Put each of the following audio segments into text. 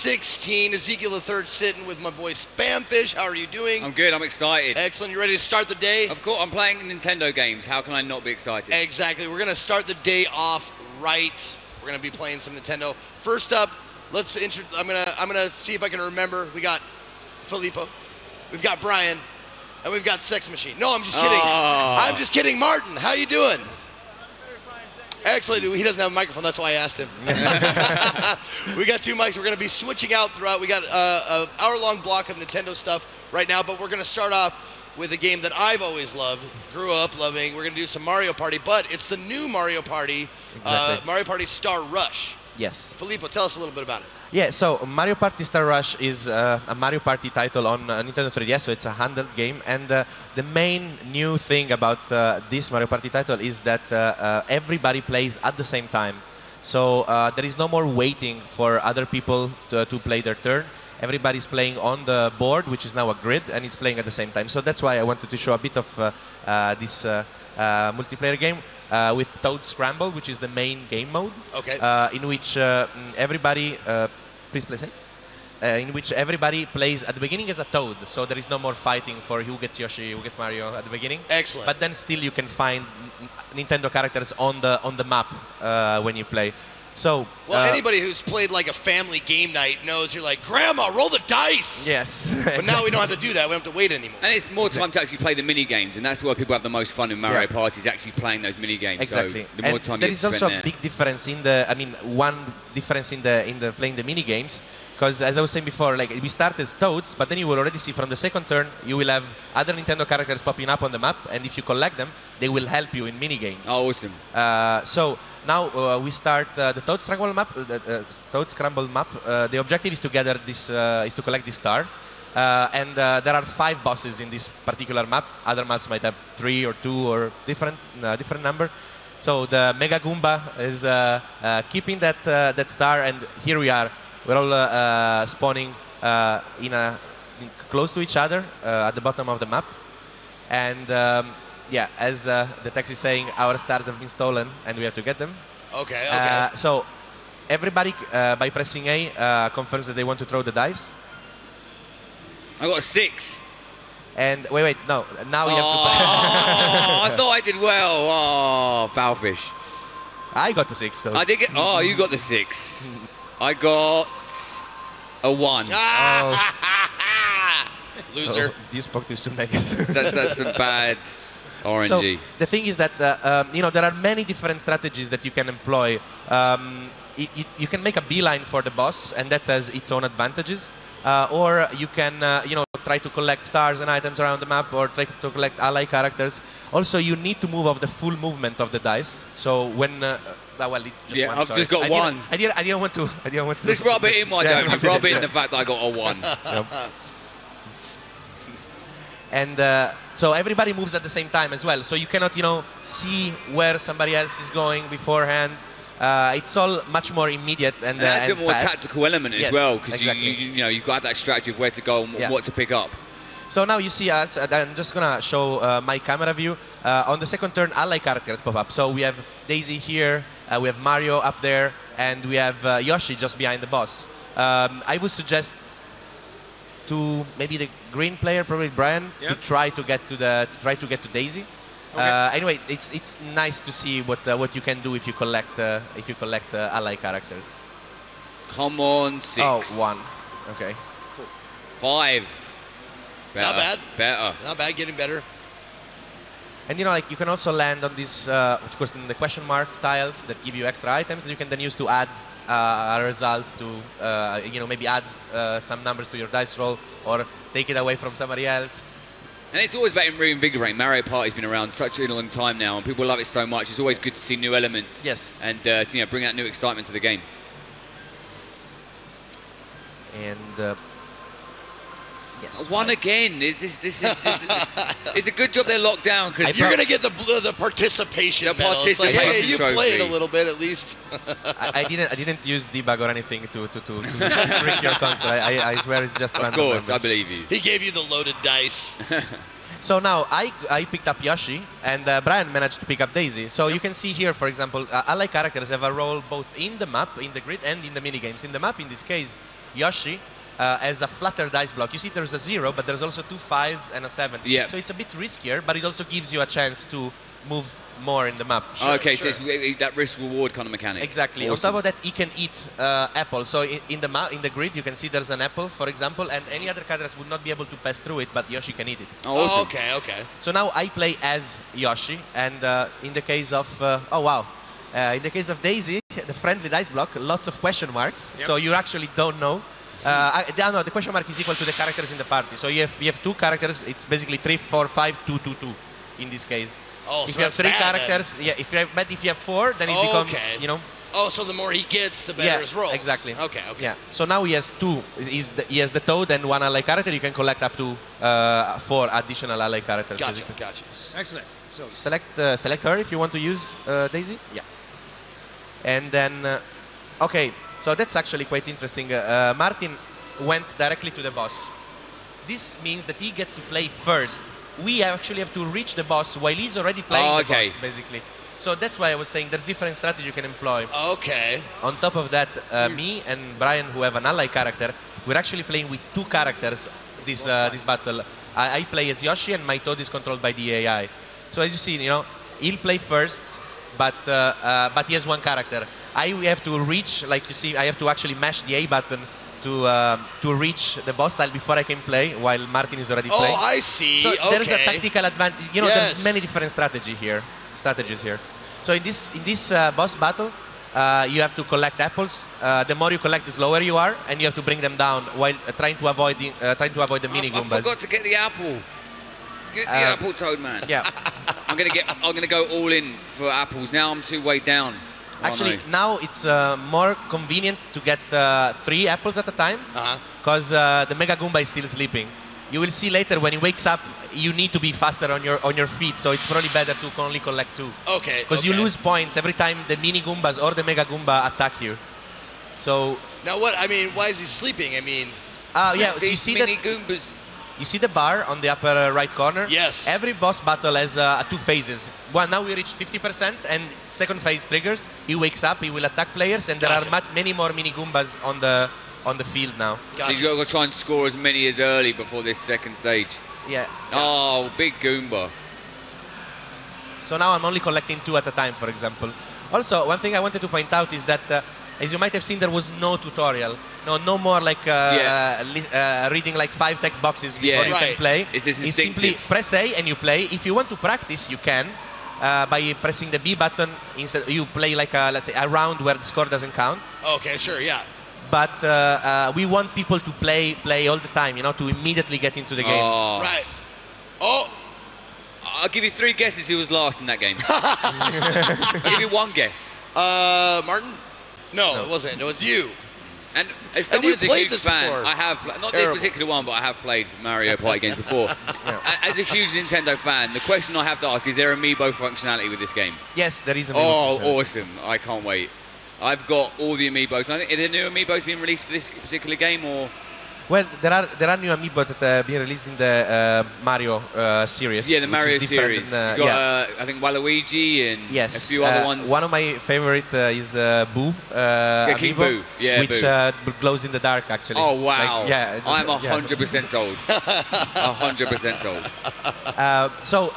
16, Ezekiel III sitting with my boy Spamfish. How are you doing? I'm good, I'm excited. Excellent, you ready to start the day? Of course, I'm playing Nintendo games. How can I not be excited? Exactly, we're gonna start the day off right. We're gonna be playing some Nintendo. First up, I'm gonna see if I can remember. We got Filippo, we've got Brian, and we've got Sex Machine. No, I'm just kidding. Oh. I'm just kidding. Martin, how you doing? Excellent. He doesn't have a microphone, that's why I asked him. We got 2 mics. We're going to be switching out throughout. We got an hour-long block of Nintendo stuff right now, but we're going to start off with a game that I've always loved, grew up loving. We're going to do some Mario Party, but it's the new Mario Party, Mario Party Star Rush. Yes. Filippo, tell us a little bit about it. Yeah, so Mario Party Star Rush is a Mario Party title on Nintendo 3DS, so it's a handheld game. And the main new thing about this Mario Party title is that everybody plays at the same time. So there is no more waiting for other people to play their turn. Everybody's playing on the board, which is now a grid, and it's playing at the same time. So that's why I wanted to show a bit of this multiplayer game. With Toad Scramble, which is the main game mode, okay. In which everybody, please play safe. In which everybody plays at the beginning as a Toad, so there is no more fighting for who gets Yoshi, who gets Mario at the beginning. Excellent. But then still you can find Nintendo characters on the map when you play. So well, anybody who's played like a family game night knows you're like, Grandma, roll the dice. Yes. But now we don't have to do that. We don't have to wait anymore. And it's more time to actually play the mini games, and that's where people have the most fun in Mario Party, is actually playing those mini games. Exactly. So the more time there you is spend also there. a big difference in the. I mean, one difference in the playing the mini games. Because as I was saying before, like we start as Toads, but then you will already see from the second turn you will have other Nintendo characters popping up on the map, and if you collect them, they will help you in mini games. Oh, awesome! So now we start the Toad Scramble map. Toad Scramble map. The objective is to gather this, is to collect this star, and there are 5 bosses in this particular map. Other maps might have 3 or 2 or different number. So the Mega Goomba is keeping that star, and here we are. We're all spawning close to each other at the bottom of the map. And yeah, as the text is saying, our stars have been stolen and we have to get them. Okay, okay. So everybody, by pressing A, confirms that they want to throw the dice. I got a 6. And wait, no. Now you have to. I thought I did well. Oh, Foulfish. I got the 6 though. I did get. Oh, you got the 6. I got a 1. Loser. So you spoke too soon, I guess. That's some bad RNG. So the thing is that you know, there are many different strategies that you can employ. You can make a beeline for the boss, and that has its own advantages. Or you can you know, try to collect stars and items around the map, or try to collect ally characters. Also, you need to move off the full movement of the dice. So when well, it's just one. I've just got 1. I didn't want to. Just rub it in, why don't you? Rub it in the fact that I got a 1. Yep. And so everybody moves at the same time as well. So you cannot, you know, see where somebody else is going beforehand. It's all much more immediate and adds a more fast. tactical element as well, because exactly. you know, you've got that strategy of where to go and what to pick up. So now you see us, I'm just gonna show my camera view. On the second turn, ally characters pop up. So we have Daisy here, we have Mario up there, and we have Yoshi just behind the boss. I would suggest to maybe the green player, probably Brian, to try to get to Daisy. Okay. Anyway, it's nice to see what you can do if you collect ally characters. Come on, 6. Oh, 1. Okay. 5. Better. Not bad. Better. Not bad. Getting better. And you know, like you can also land on these, of course, in the question mark tiles that give you extra items that you can then use to add a result to, you know, maybe add some numbers to your dice roll or take it away from somebody else. And it's always about reinvigorating. Mario Party's been around such a long time now, and people love it so much. It's always good to see new elements. Yes. And you know, bring out new excitement to the game. And yes. 1 again. It's a good job they're locked down, because you're gonna get the participation. The participation like, hey, you trophy. played a little bit at least. I didn't use debug or anything to trick your console. I swear it's just random. Of course, numbers. I believe you. He gave you the loaded dice. So now I picked up Yoshi, and Brian managed to pick up Daisy. So you can see here, for example, ally characters have a role both in the map, in the grid, and in the minigames. In the map, in this case, Yoshi as a flatter dice block. You see there's a 0, but there's also 2 5s and a 7. Yeah. So it's a bit riskier, but it also gives you a chance to move more in the map. Okay, so it's that risk-reward kind of mechanic. Exactly. Awesome. On top of that, he can eat apple. So in the grid, you can see there's an apple, for example, and any other characters would not be able to pass through it, but Yoshi can eat it. Oh, awesome. Okay, okay. So now I play as Yoshi, and in the case of in the case of Daisy, the friendly dice block, lots of question marks. Yep. So you actually don't know. No, the question mark is equal to the characters in the party. So you have 2 characters. It's basically 3, 4, 5, 2, 2, 2. In this case, Oh, if so you have that's 3 bad, characters, then. yeah. If you have 4, then it becomes, Okay. you know. Oh, so the more he gets, the better his rolls. Exactly. Okay, okay. Yeah. So now he has 2. He has the Toad and 1 ally character. You can collect up to 4 additional ally characters. Gotcha, basically. gotcha. Excellent. So Select her if you want to use Daisy. Yeah. And then, okay. So that's actually quite interesting. Martin went directly to the boss. This means that he gets to play first. We actually have to reach the boss while he's already playing the boss, basically. So that's why I was saying there's different strategy you can employ. Okay. On top of that, me and Brian, who have an ally character, we're actually playing with 2 characters this battle. I play as Yoshi, and my Toad is controlled by the AI. So as you see, you know, he'll play first, but he has 1 character. I have to reach, like you see, I have to actually mash the A button to reach the boss tile before I can play, while Martin is already playing. Oh, I see. So okay. there's a tactical advantage. You know, Yes. there's many different strategies here. So in this boss battle, you have to collect apples. The more you collect, the slower you are, and you have to bring them down while trying to avoid the mini I Goombas. forgot to get the apple. Get the apple, Toad man. Yeah. I'm gonna go all in for apples. Now I'm 2 way down. Oh, Actually, no. now it's more convenient to get 3 apples at a time, because the Mega Goomba is still sleeping. You will see later when he wakes up, you need to be faster on your feet. So it's probably better to only collect 2. Okay. Because you lose points every time the mini Goombas or the Mega Goomba attack you. So Now what? I mean, why is he sleeping? I mean. yeah, so you These see mini that. Goombas. You see the bar on the upper right corner? Yes. Every boss battle has 2 phases. Well, now we reached 50%, and second phase triggers. He wakes up, he will attack players, and there are many more mini Goombas on the field now. Gotcha. He's got to try and score as many as early before this second stage. Yeah. Oh, big Goomba. So now I'm only collecting 2 at a time, for example. Also, one thing I wanted to point out is that, as you might have seen, there was no tutorial. No more like reading like 5 text boxes before you can play. It's this It's simply press A and you play. If you want to practice, you can. By pressing the B button, instead you play like let's say a round where the score doesn't count. Okay, sure, yeah. But we want people to play all the time, you know, to immediately get into the game. Oh. Right. Oh. I'll give you 3 guesses who was last in that game. I'll give you 1 guess. Martin? No, it wasn't. It was you. And as someone you who's a played huge this fan, before. I have, not Terrible. this particular one, but I have played Mario Party games before. As a huge Nintendo fan, the question I have to ask, is there amiibo functionality with this game? Yes, there is a Oh, awesome. I can't wait. I've got all the amiibos. And I think, are there new amiibos being released for this particular game, or? Well, there are new amiibo that are being released in the Mario series. Yeah, the Mario which is different series. than, You've got, I think, Waluigi and yes, a few other ones. One of my favorite is Boo King amiibo, Boo. Yeah, which Boo. Glows in the dark, actually. Oh, wow. Like, yeah, I'm 100% sold. 100% sold. So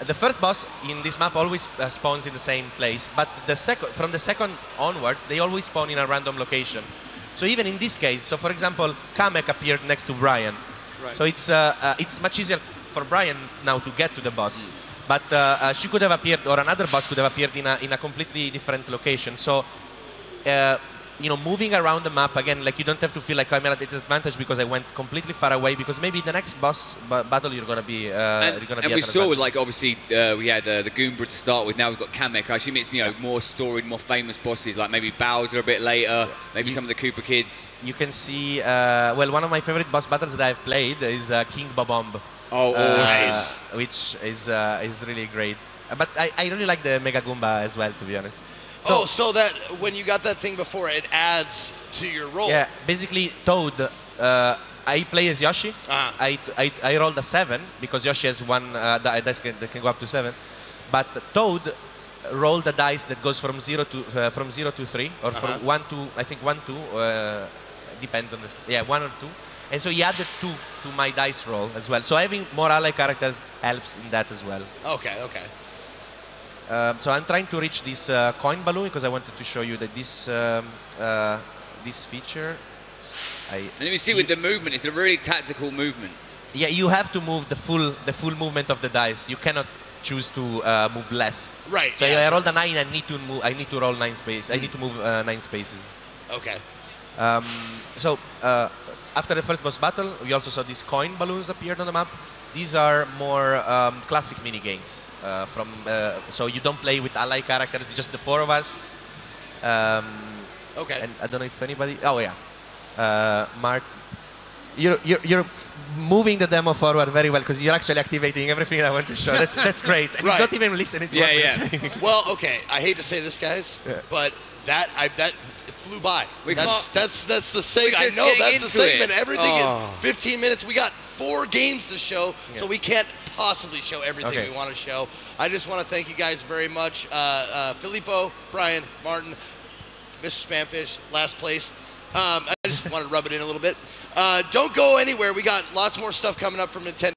the first boss in this map always spawns in the same place, but from the second onwards, they always spawn in a random location. So even in this case, so for example, Kamek appeared next to Brian. Right. So it's much easier for Brian now to get to the boss. But she could have appeared, or another boss could have appeared in a completely different location. So you know, moving around the map again, like you don't have to feel like I'm at a disadvantage because I went completely far away. Because maybe the next boss battle you're gonna be. And we saw, like, obviously we had the Goomba to start with. Now we've got Kamek. I assume it's, you know, more storied, more famous bosses, like maybe Bowser a bit later, maybe some of the Koopa kids. You can see. Well, one of my favorite boss battles that I've played is King Bobomb. Oh, nice. Which is really great. But I really like the Mega Goomba as well, to be honest. So that when you got that thing before, it adds to your roll. Yeah, basically Toad. I play as Yoshi. I rolled a 7 because Yoshi has one dice that can go up to 7. But Toad rolled a dice that goes from 0 to 3, or from 1 to, I think 1 to. depends on the 1 or 2. And so he added 2 to my dice roll as well. So having more ally characters helps in that as well. Okay, okay. So I'm trying to reach this coin balloon because I wanted to show you that this feature. And you see with the movement, it's a really tactical movement. Yeah, you have to move the full movement of the dice. You cannot choose to move less. Right. So yeah, I rolled a 9. I need to roll 9 spaces. I need to move 9 spaces. Okay. So after the first boss battle, we also saw these coin balloons appeared on the map. These are more classic mini games. So you don't play with ally characters. It's just the 4 of us. Okay. And I don't know if anybody. Oh yeah, Mark, you're moving the demo forward very well because you're actually activating everything I want to show. That's great. And he's not even listening to what we're saying. Well, okay. I hate to say this, guys, but that flew by. That's the segment. I know that's the segment. Everything in 15 minutes. We got 4 games to show, so we can't possibly show everything we want to show. I just want to thank you guys very much. Filippo, Brian, Martin, Mr. Spamfish, last place. I just want to rub it in a little bit. Don't go anywhere. We got lots more stuff coming up from Nintendo.